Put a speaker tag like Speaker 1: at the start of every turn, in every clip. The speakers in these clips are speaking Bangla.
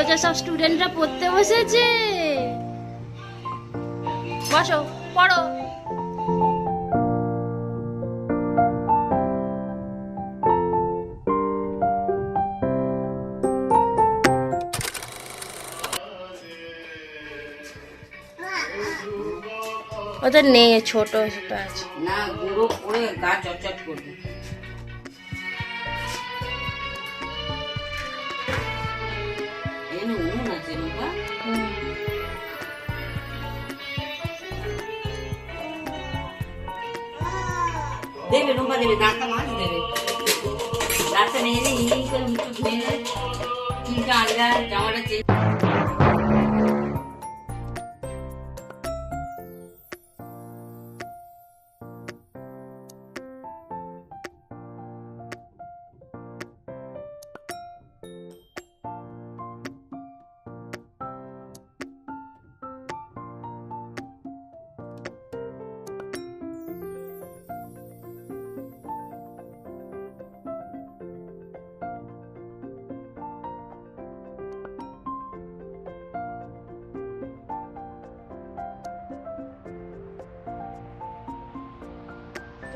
Speaker 1: বছর সব স্টুডেন্টরা পড়তে বসেছে। বসো, পড়ো। ওদের নেই, ছোট ছোট আছে
Speaker 2: না, গুঁড়ো করে গা চটচট করবে। নুন আছে রূপা, দেবে রূপা দেবে, দাঁতটা মাছ দেবে, দাঁতটা নিয়ে এলে ইং করে মুখটা ধুয়ে নেবে, চুলটা আলগা, জামাটা চেয়ে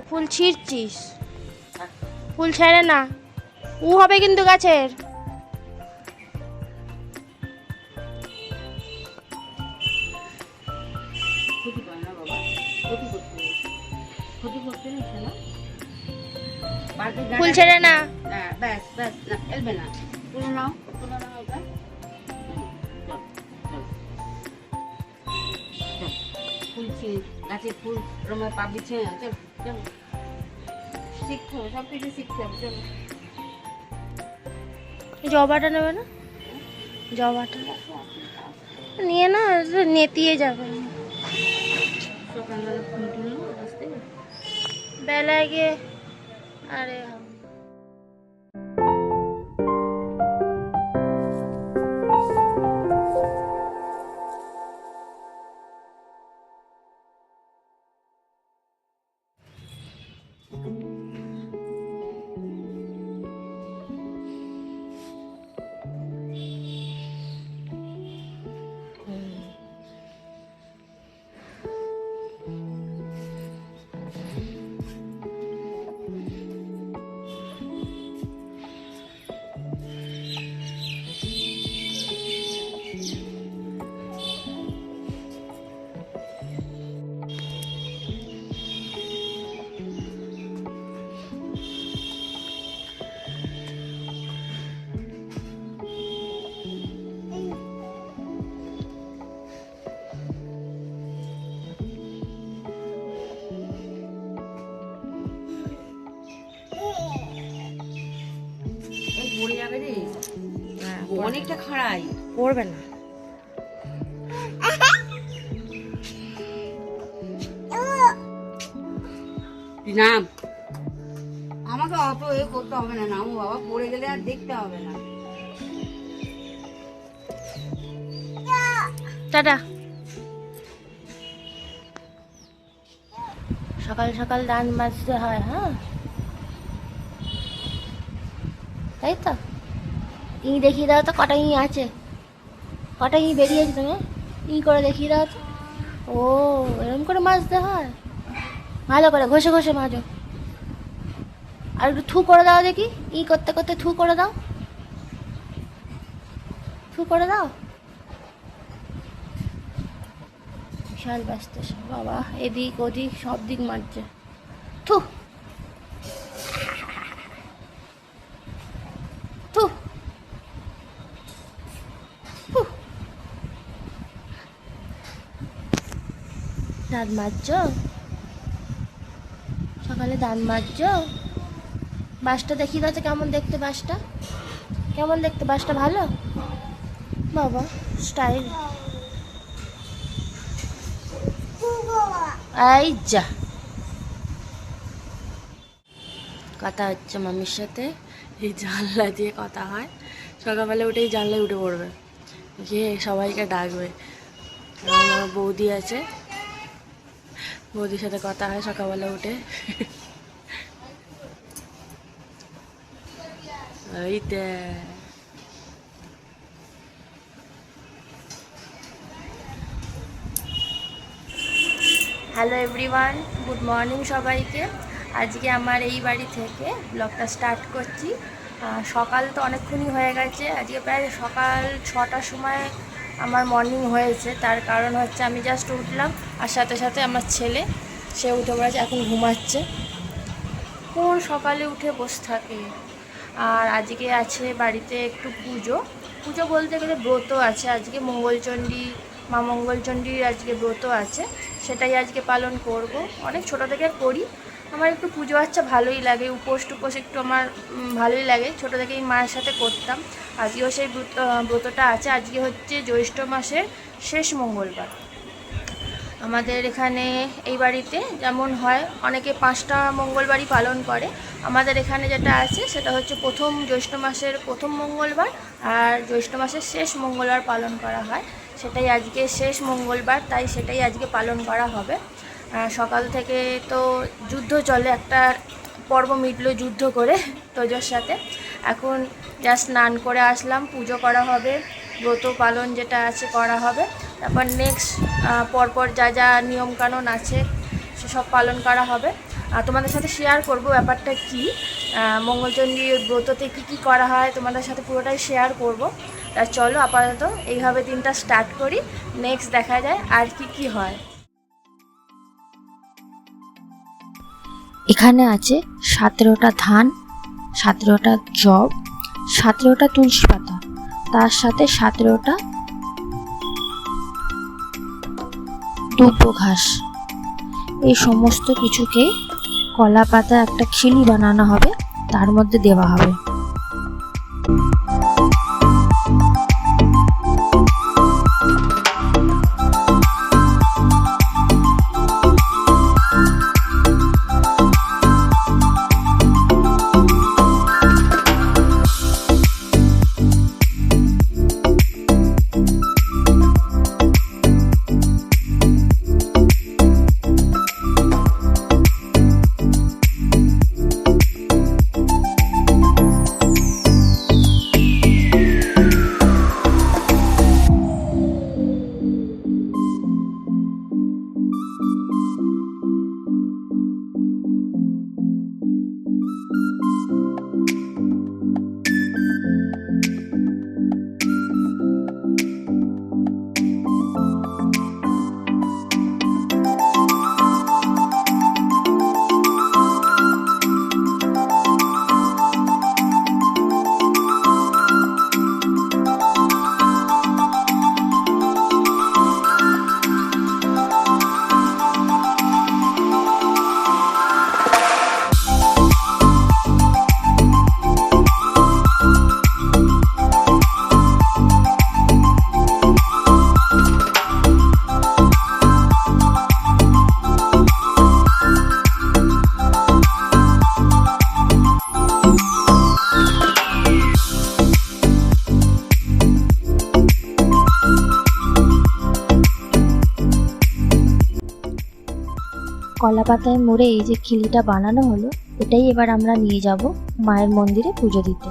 Speaker 1: ফুল ছিঁড়ছিস, ফুল ছেড়ে না, উ হবে কিন্তু গাছের।
Speaker 2: ক্ষতি করে না বাবা, ক্ষতি করতে ক্ষতি করতে নিচ্ছে না,
Speaker 1: ফুল ছেড়ে না।
Speaker 2: হ্যাঁ ব্যাস ব্যাস, না ফেলবে না, তুলে নাও এটা, ফুল গাছের ফুল রোমায় পাবলি ছেড়ে না, চল চল, শিখতে হবে, সব কিছু শিখতে হবে, চলো।
Speaker 1: জবাটা নেবে না? জবাটা নিয়ে না, নেতিয়ে যাবে।
Speaker 2: সকালবেলা ফুল তুললো আসতে
Speaker 1: বেলায় গিয়ে আরে
Speaker 2: পড়ে যাবে রে, অনেকটা খাড়াই,
Speaker 1: পড়বে না।
Speaker 2: নাম আমাকে অত এ করতে হবে না, নামো বাবা, পড়ে গেলে আর দেখতে হবে না।
Speaker 1: টাটা। সকাল সকাল দাঁত মাজতে হয়, হ্যাঁ তাই তো। ই দেখিয়ে দাও তো, কটা ই আছে, কটা ই বেরিয়েছে, তুমি ই করে দেখিয়ে দাও তো। ও এরকম করে মাজতে হয়, ভালো করে ঘষে ঘষে মাজো। আর একটু থু করে দাও দেখি, ই করতে করতে থু করে দাও, থু করে দাও। বিশাল ব্যস্ত বাবা, এদিক ওদিক সব দিক মারছে। থু থু, দাঁত মাজছ সকালে, দাঁত মাজছ। বাসটা দেখিয়ে দাও তো, কেমন দেখতে বাসটা, কেমন দেখতে বাসটা, ভালো বাবা, স্টাইল। এই যা, কথা হচ্ছে মামির সাথে, এই জানলা দিয়ে কথা হয়। সকালবেলা উঠে এই জানলায় উঠে পড়বে, গিয়ে সবাইকে ডাকবে। আমার বৌদি আছে, বৌদির সাথে কথা হয় সকালবেলা উঠে। এই হ্যালো এভরিওয়ান, গুড মর্নিং সবাইকে। আজকে আমার এই বাড়ি থেকে ব্লগটা স্টার্ট করছি। সকাল তো অনেকক্ষণই হয়ে গেছে, আজকে প্রায় সকাল 6টার সময় আমার মর্নিং হয়েছে। তার কারণ হচ্ছে আমি জাস্ট উঠলাম আর সাথে সাথে আমার ছেলে সে উঠে পড়েছে, এখন ঘুমাচ্ছে। কোন সকালে উঠে বসে থাকে। আর আজকে আছে বাড়িতে একটু পুজো বলতে গেলে ব্রত আছে আজকে, মঙ্গলচণ্ডী মা মঙ্গলচণ্ডীর আজকে ব্রত আছে, সেটাই আজকে পালন করব। অনেক ছোটো থেকে করি, আমার একটু পুজো আচ্ছা ভালোই লাগে, উপোস টুপোস একটু আমার ভালোই লাগে, ছোটো থেকেই মায়ের সাথে করতাম। আজকেও সেই ব্রতটা আছে। আজকে হচ্ছে জ্যৈষ্ঠ মাসের শেষ মঙ্গলবার। আমাদের এখানে এই বাড়িতে যেমন হয়, অনেকে 5টা মঙ্গলবারই পালন করে। আমাদের এখানে যেটা আছে সেটা হচ্ছে প্রথম জ্যৈষ্ঠ মাসের প্রথম মঙ্গলবার আর জ্যৈষ্ঠ মাসের শেষ মঙ্গলবার পালন করা হয়। সেটাই আজকে শেষ মঙ্গলবার, তাই সেটাই আজকে পালন করা হবে। সকাল থেকে তো যুদ্ধ চলে, একটা পর্ব মিটলো যুদ্ধ করে তোজোর সাথে। এখন জাস্ট স্নান করে আসলাম, পুজো করা হবে, ব্রত পালন যেটা আছে করা হবে। তারপর নেক্সট পরপর যা যা নিয়মকানুন আছে সেসব পালন করা হবে। তোমাদের সাথে শেয়ার করব ব্যাপারটা কি, মঙ্গলচণ্ডীর ব্রততে কি করা হয় তোমাদের সাথে পুরোটাই শেয়ার করব। তা চলো আপাতত এইভাবে দিনটা স্টার্ট করি, নেক্সট দেখা যায় আর কি হয়।
Speaker 3: এখানে আছে 17টা ধান, 17টা জব, 17টা তুলসী পাতা, তার সাথে 17টা দুব্ব ঘাস। এই সমস্ত কিছুকে কলা পাতা একটা খিলি বানানো হবে, তার মধ্যে দেওয়া হবে। কলা পাতায় মুড়ে এই যে খিলিটা বানানো হলো, এটাই এবার আমরা নিয়ে যাব মায়ের মন্দিরে পুজো দিতে।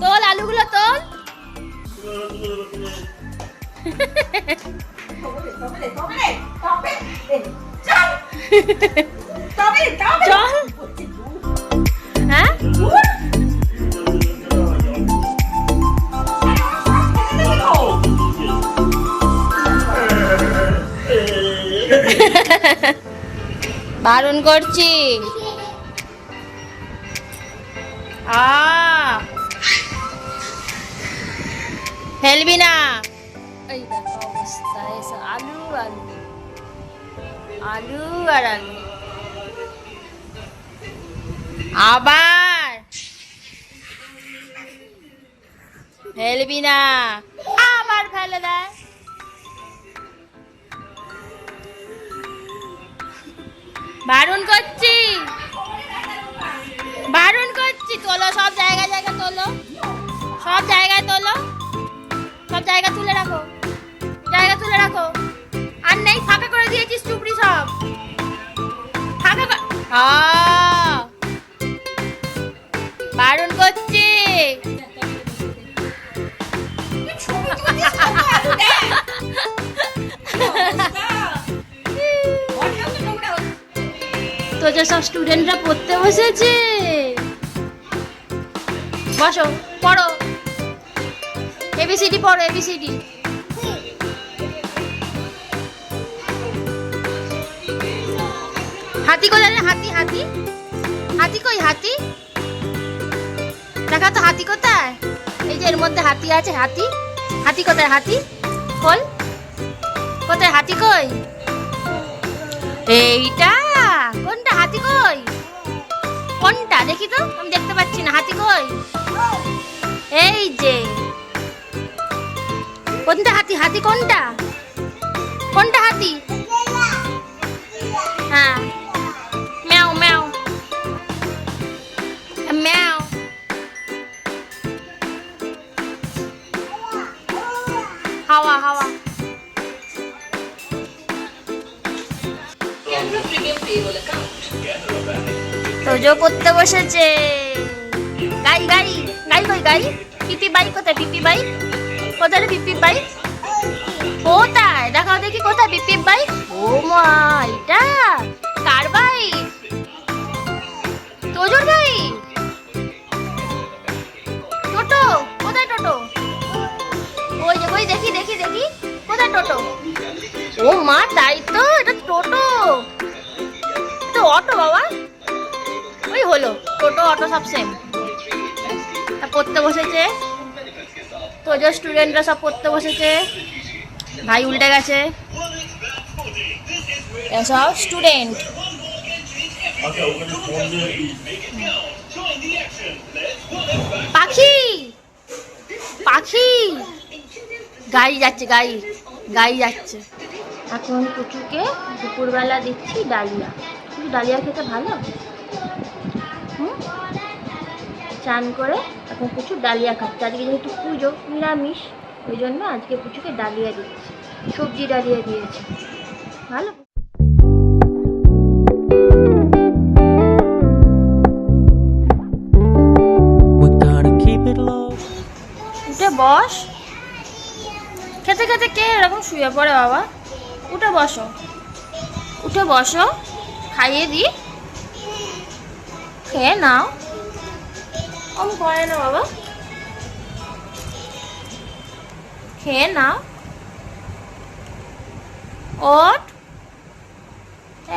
Speaker 1: তোল আলুগুলো তোল। চল। হ্যাঁ বারণ করছি। ফেলবি না। এই দেখো অবস্থা, এসে আলু আলু আলু আর আলু, আবার ফেলবি না, আবার ফেলে দেয়। বারণ করছি, বারণ করছি। তোলো, সব জায়গায় জায়গায় তোলো, সব জায়গায় তোলো, সব জায়গা তুলে রাখো, জায়গা তুলে রাখো। আর নেই, ফাঁকা করে দিয়েছিস চুপড়ি সব, ফাঁকা কর। বারণ করছি। তো যে সব স্টুডেন্টরা পড়তে বসেছে, বসো, পড়ো, এবিসিডি পড়ো, এবিসিডি। হাতি কোথায় রে? হাতি, হাতি, হাতি কই? হাতি দেখা তো, হাতি কোথায়? এই যে এর মধ্যে হাতি আছে, হাতি, হাতি কোথায়? হাতি খোল, কোথায় হাতি? কই এইটা? কোনটা হাতি? কই কোনটা? দেখি তো, আমি দেখতে পাচ্ছি না। হাতি কই? এই যে, কোনটা হাতি? হাতি কোনটা? কোনটা হাতি? হ্যাঁ, ম্যাও ম্যাও ম্যাও। হাওয়া হাওয়া। তোজো পড়তে বসেছে। গাড়ি গাড়ি গাড়ি কই? গাড়ি পিপি বাইক কোথায়? পিপি বাইক কোথায় রে? পিপি বাইক কোথায়? দেখাও দেখি, কোথায় পিপি বাইক? ও মা, এটা কার বাইক? তোজোর বাইক? টোটো কোথায়? টোটো ওই যে, ওই দেখি দেখি দেখি, কোথায় টোটো? ও মা, তাই তো, এটা টোটো। তো অটো বাবা, ওই হলো টোটো অটো সব সেম। পড়তে বসেছে, তোজো স্টুডেন্টরা সব পড়তে বসেছে। ভাই উল্টে গেছে, সব স্টুডেন্ট। পাখি, পাখি, গাড়ি যাচ্ছে, গাড়ি, গাড়ি যাচ্ছে। এখন কুচুকে দুপুরবেলা দিচ্ছি ডালিয়া। কিন্তু ডালিয়া খেতে ভালো। চান করে এখন কুচু ডালিয়া খাচ্ছে। আজকে যেহেতু পুজো, নিরামিষ, ওই জন্য আজকে কুচুকে ডালিয়া দিচ্ছি, সবজি ডালিয়া দিয়েছি। ভালো। উঠে বস। খেতে খেতে কে এরকম শুয়ে পড়ে বাবা? উঠে বসো, উঠে বসো, খাইয়ে দিই, খেয়ে নাও। কম করে না বাবা, খেয়ে নাও। ওঠ,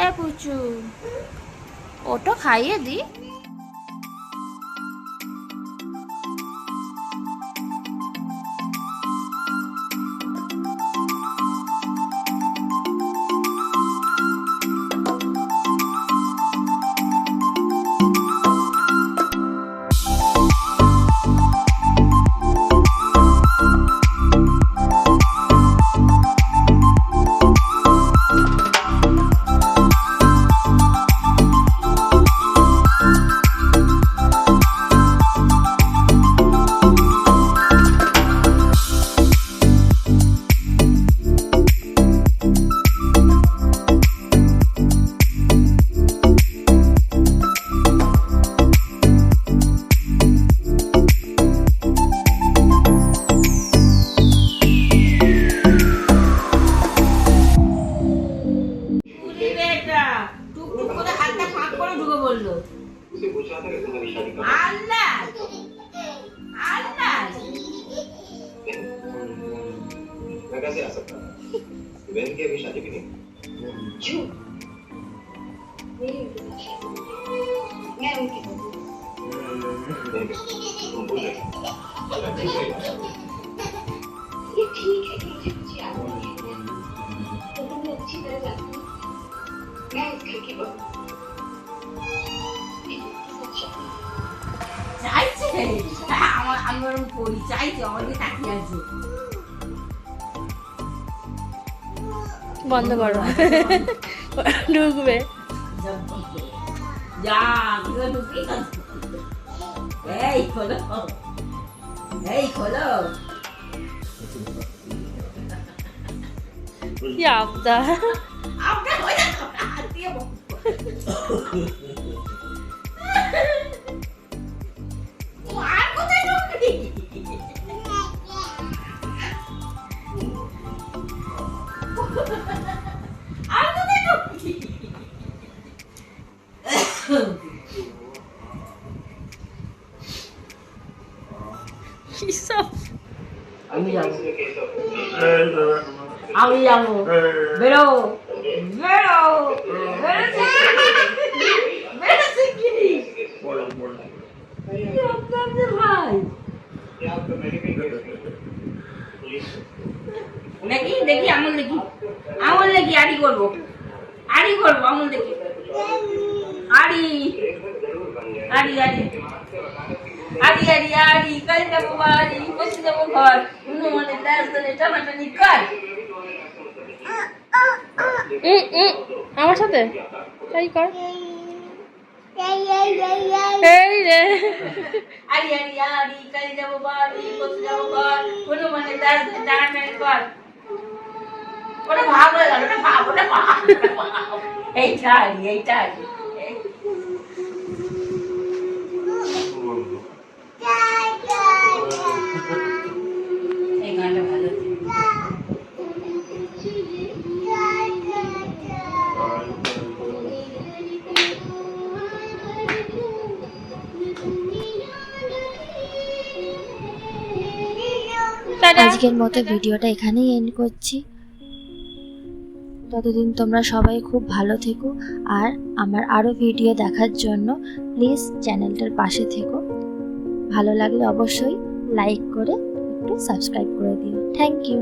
Speaker 1: এ পুচু, ওটো, খাইয়ে দিই।
Speaker 4: मैं कैसे आ सकता? बहन की अभी शादी भी नहीं।
Speaker 5: झूठ। मेरी उनके साथ शादी। मैं उनकी बहू।
Speaker 4: तुम भूल गए चला ठीक है
Speaker 5: ये ठीक है कि मुझे कुछ याद नहीं है लेकिन मैं अच्छी तरह जानती हूँ मैं इस घर की बहू
Speaker 2: চাইছে আমি ওরকম করি চাইছে আমাকে তাকিয়ে আছে
Speaker 1: বন্ধ করো ঢুকবে
Speaker 2: যা ঢুকি এই খোলো
Speaker 1: কি আবদার
Speaker 2: আপনার হয়ে যাচ্ছে হাত দিয়ে আর কোথায় ঢুকবি আর কোথায় ঢুকবি
Speaker 1: কি সব
Speaker 2: আমি যাবো বেরো শিগগিরি ভাই
Speaker 4: क्या आपका मेडिकल केस पुलिस
Speaker 2: দেখি আমল দেখি আড়ি করবো আমল দেখি আড়ি
Speaker 4: जरूर बन जाए
Speaker 2: আড়ি কাল যাবো বাড়ি বসে যাবো ঘর মানে টানাটানি কর
Speaker 1: আমার সাথে তাই কর এই রে
Speaker 2: আড়ি কাল যাবো বাড়ি বসে যাবো ঘর মানে টানাটানি কর ওটা ভাব হয়ে গেল ওটা ভাব এইটা আড়ি এই গানটা ভালো
Speaker 3: আজকের মতো ভিডিওটা এখানেই এন্ড করছি। ততদিন তোমরা সবাই খুব ভালো থেকো, আর আমার আরও ভিডিও দেখার জন্য প্লিজ চ্যানেলটার পাশে থেকো। ভালো লাগলে অবশ্যই লাইক করে একটু সাবস্ক্রাইব করে দিও। Thank you.